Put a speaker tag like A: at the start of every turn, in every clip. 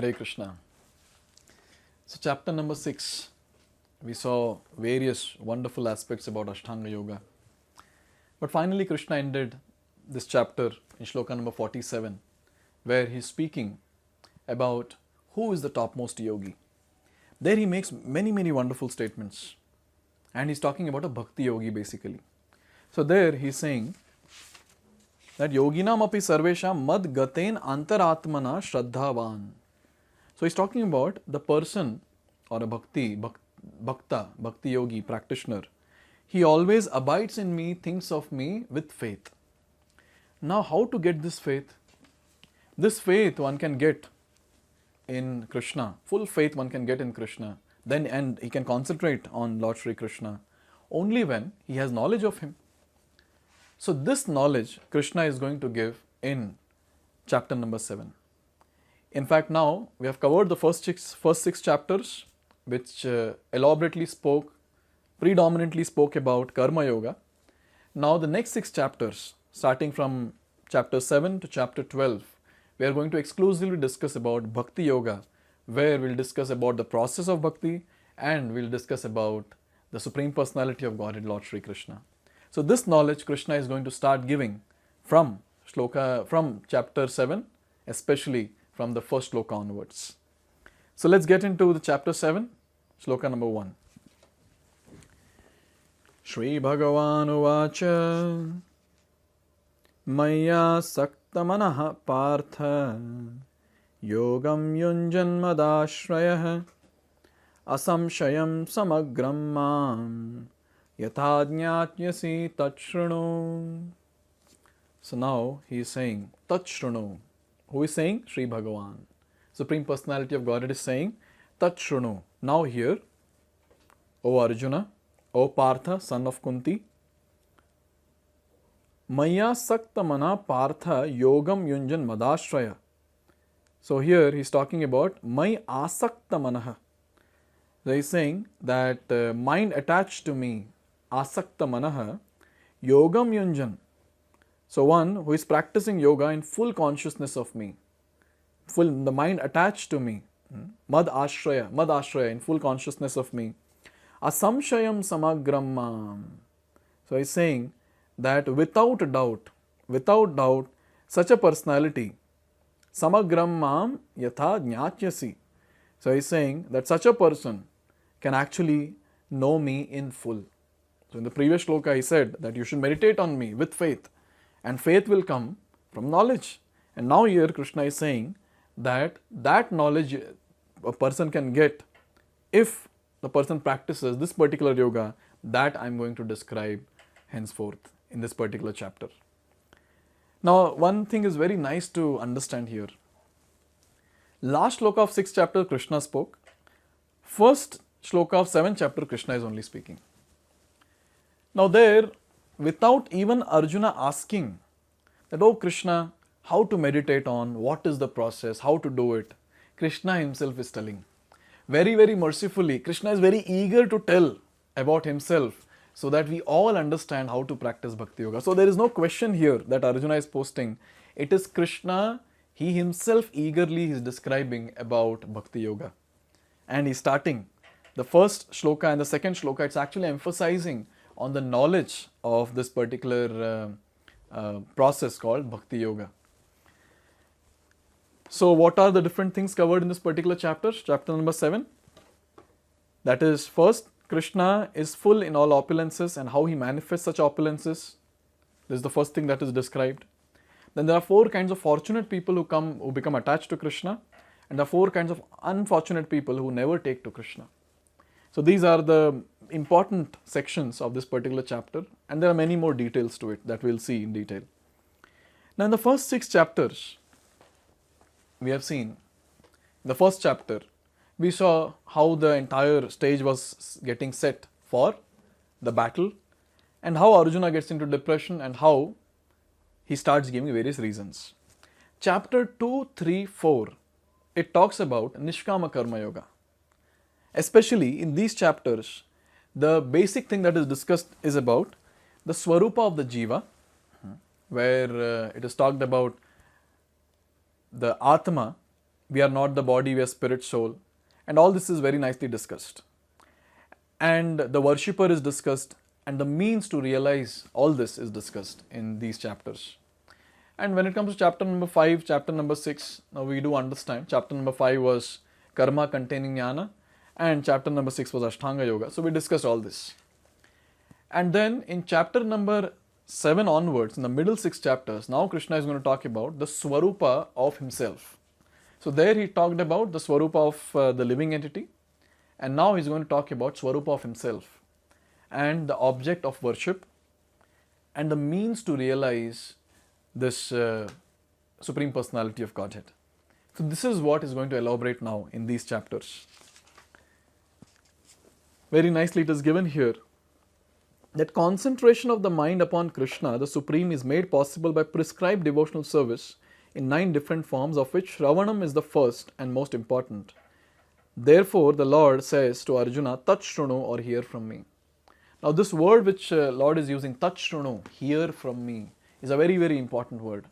A: Hare Krishna. So chapter number 6, we saw various wonderful aspects about Ashtanga Yoga. But finally Krishna ended this chapter in Śloka number 47, where he is speaking about who is the topmost yogi. There he makes many wonderful statements. And he is talking about a bhakti yogi basically. So there he is saying that yoginam api sarvesham mad gaten antaratmana shraddhavan. So he is talking about the person or a bhakti yogi, practitioner. He always abides in me, thinks of me with faith. Now how to get this faith? This faith one can get in Krishna. Full faith one can get in Krishna. And he can concentrate on Lord Shri Krishna only when he has knowledge of him. So this knowledge Krishna is going to give in chapter number 7. In fact, now we have covered the first six chapters, which predominantly spoke about Karma Yoga. Now the next 6 chapters, starting from chapter 7 to chapter 12, we are going to exclusively discuss about Bhakti Yoga, where we will discuss about the process of Bhakti and we will discuss about the Supreme Personality of Godhead, Lord Shri Krishna. So this knowledge Krishna is going to start giving from chapter 7, especially from the first shloka onwards. So let's get into the chapter 7, shloka number 1. Shri Bhagavan Uvacha Maya Saktamanaha Partha Yogam Yunjan Madashrayah Asamshayam Samagram Mam Yatha Tachrunu. So now he is saying Tachrunu. Who is saying? Shri Bhagavan. Supreme Personality of Godhead is saying Tachrunu. Now here, O Arjuna, O Partha, son of Kunti, Maya Saktamana Partha Yogam Yunjan Madashraya. So here he is talking about Mai Asaktamanaha. He is saying that mind attached to me, Asaktamanaha, Yogam Yunjan. So one who is practicing yoga in full consciousness of me, the mind attached to me, Mad Ashraya, in full consciousness of me, Asamshayam Samagram. So he is saying that without doubt, such a personality, Samagram Mam Yatha Jnatyasi. So he is saying that such a person can actually know me in full. So in the previous shloka he said that you should meditate on me with faith, and faith will come from knowledge. And now here Krishna is saying that knowledge a person can get if the person practices this particular yoga that I am going to describe henceforth in this particular chapter. Now one thing is very nice to understand here. Last shloka of 6th chapter Krishna spoke. First shloka of 7th chapter Krishna is only speaking. Now there, without even Arjuna asking that, oh Krishna, how to meditate on, what is the process, how to do it, Krishna himself is telling. Very mercifully, Krishna is very eager to tell about himself so that we all understand how to practice Bhakti Yoga. So there is no question here that Arjuna is posting. It is Krishna, he himself eagerly is describing about Bhakti Yoga. And he's starting the first shloka and the second shloka, it's actually emphasizing on the knowledge of this particular process called Bhakti Yoga. So what are the different things covered in this particular chapter, chapter number 7? That is, first, Krishna is full in all opulences and how he manifests such opulences. This is the first thing that is described. Then there are 4 kinds of fortunate people who become attached to Krishna, and there are 4 kinds of unfortunate people who never take to Krishna. So these are the important sections of this particular chapter, and there are many more details to it that we will see in detail. Now in the first 6 chapters, we have seen, in the first chapter, we saw how the entire stage was getting set for the battle and how Arjuna gets into depression and how he starts giving various reasons. Chapter 2, 3, 4, it talks about Nishkama Karma Yoga. Especially in these chapters, the basic thing that is discussed is about the Swarupa of the Jiva, where it is talked about the Atma we are not the body, we are spirit, soul, and all this is very nicely discussed. And the worshipper is discussed, and the means to realize all this is discussed in these chapters. And when it comes to chapter number 5, chapter number 6, now we do understand. Chapter number 5 was karma containing jnana, and chapter number 6 was Ashtanga Yoga. So we discussed all this. And then in chapter number 7 onwards, in the middle 6 chapters, now Krishna is going to talk about the Swarupa of himself. So there he talked about the Swarupa of the living entity, and now he's going to talk about Swarupa of himself and the object of worship and the means to realize this Supreme Personality of Godhead. So this is what is going to elaborate now in these chapters. Very nicely it is given here that concentration of the mind upon Krishna, the Supreme, is made possible by prescribed devotional service in 9 different forms, of which Shravanam is the first and most important. Therefore, the Lord says to Arjuna, Tat Shrunu, or hear from me. Now this word which Lord is using, Tat Shrunu, hear from me, is a very, very important word.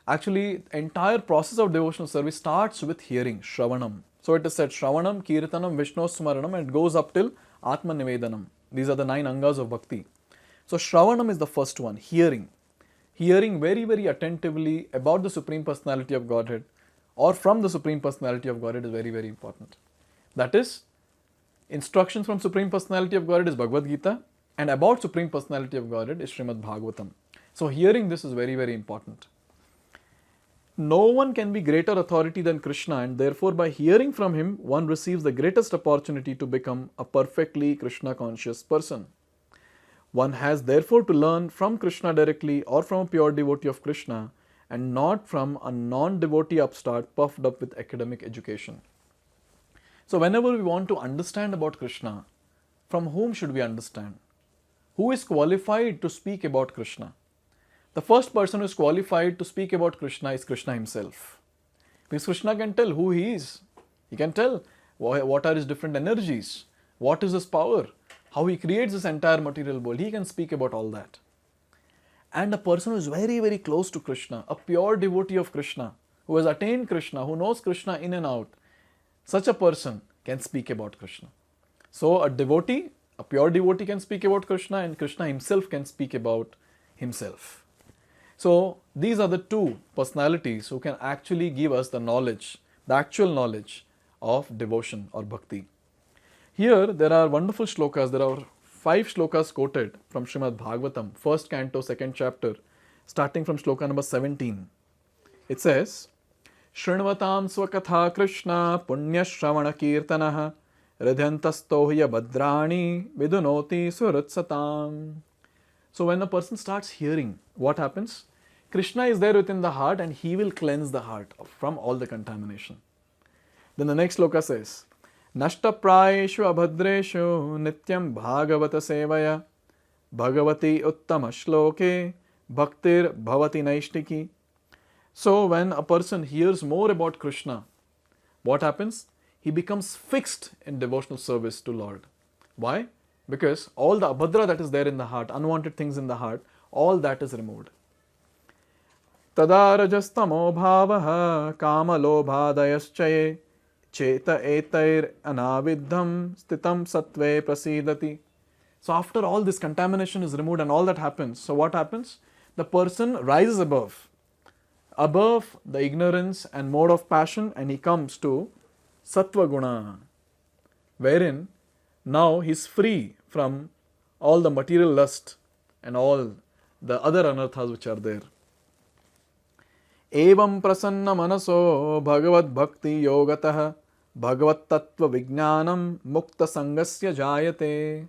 A: Actually, the entire process of devotional service starts with hearing, Shravanam. So it is said, Shravanam, Kirtanam, Vishnu Smaranam, and it goes up till Atma Nivedanam. These are the 9 angas of bhakti. So Shravanam is the first one, hearing. Hearing very, very attentively about the Supreme Personality of Godhead or from the Supreme Personality of Godhead is very, very important. That is, instructions from Supreme Personality of Godhead is Bhagavad Gita, and about Supreme Personality of Godhead is Srimad Bhagavatam. So hearing this is very, very important. No one can be greater authority than Krishna, and therefore by hearing from him, one receives the greatest opportunity to become a perfectly Krishna conscious person. One has therefore to learn from Krishna directly or from a pure devotee of Krishna, and not from a non-devotee upstart puffed up with academic education. So whenever we want to understand about Krishna, from whom should we understand? Who is qualified to speak about Krishna? The first person who is qualified to speak about Krishna is Krishna himself. Because Krishna can tell who he is. He can tell what are his different energies, what is his power, how he creates this entire material world. He can speak about all that. And a person who is very, very close to Krishna, a pure devotee of Krishna, who has attained Krishna, who knows Krishna in and out, such a person can speak about Krishna. So a devotee, a pure devotee can speak about Krishna, and Krishna himself can speak about himself. So these are the 2 personalities who can actually give us the knowledge, the actual knowledge of devotion or bhakti. Here there are wonderful shlokas. There are 5 shlokas quoted from Srimad Bhagavatam, 1st canto, 2nd chapter, starting from shloka number 17. It says, Shrinvatam swakatha Krishna punya shravana kirtanaha ridhyantastohya badrani vidunoti surutsatam. So when a person starts hearing, what happens? Krishna is there within the heart, and he will cleanse the heart from all the contamination. Then the next sloka says, Nashta prayeshu abhadreshu nityam bhagavata sevaya bhagavati uttama shloke bhaktir bhavati naishtiki. So when a person hears more about Krishna, what happens? He becomes fixed in devotional service to Lord. Why? Because all the abhadra that is there in the heart, unwanted things in the heart, all that is removed. Tada rajastamo bhavaha kamalobhadayaschaye cheta etair anavidham stitam sattve prasidati. So after all this contamination is removed and all that happens, so what happens? The person rises above the ignorance and mode of passion, and he comes to sattva guna, wherein now he is free from all the material lust and all the other anarthas which are there. Evam prasanna manaso bhagavad bhakti yogatah bhagavat tattva vijnanam mukta sangasya jayate.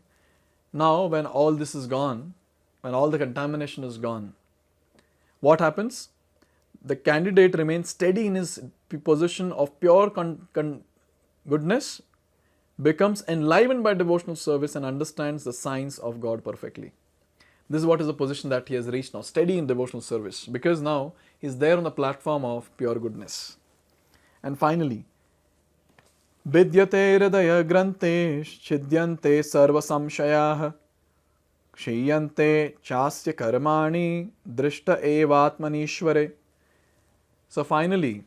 A: Now when all this is gone, when all the contamination is gone, what happens? The candidate remains steady in his position of pure goodness, becomes enlivened by devotional service, and understands the science of God perfectly. This is what is the position that he has reached now, steady in devotional service, because now he is there on the platform of pure goodness. And finally, Vidyate hridaya grante chidyante sarva samshayah kshiyante chasya karmani drishta evatmanishvare. So finally,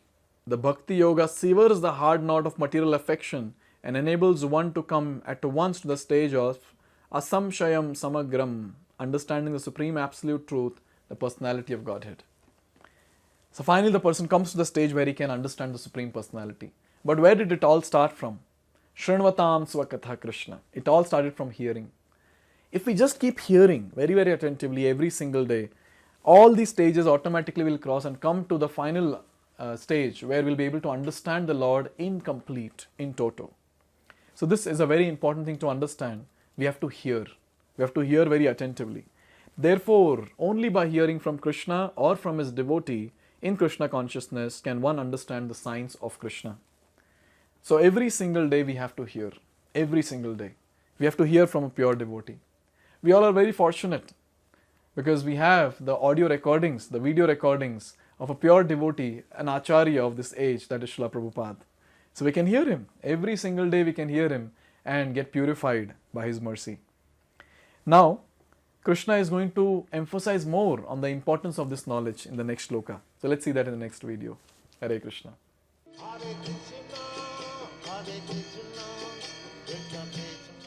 A: The Bhakti Yoga severs the hard knot of material affection and enables one to come at once to the stage of Asamshayam Samagram, understanding the Supreme Absolute Truth, the Personality of Godhead. So finally the person comes to the stage where he can understand the Supreme Personality. But where did it all start from? Shrinvatam Swakatha Krishna. It all started from hearing. If we just keep hearing very, very attentively every single day, all these stages automatically will cross and come to the final stage where we'll be able to understand the Lord in complete, in toto. So this is a very important thing to understand. We have to hear. We have to hear very attentively. Therefore, only by hearing from Krishna or from his devotee in Krishna consciousness can one understand the science of Krishna. So every single day we have to hear. Every single day. We have to hear from a pure devotee. We all are very fortunate because we have the audio recordings, the video recordings of a pure devotee, an acharya of this age, that is Srila Prabhupada. So we can hear him. Every single day we can hear him and get purified by his mercy. Now, Krishna is going to emphasize more on the importance of this knowledge in the next shloka. So let's see that in the next video. Hare Krishna.
B: Hare Krishna, Hare Krishna, Krishna Krishna.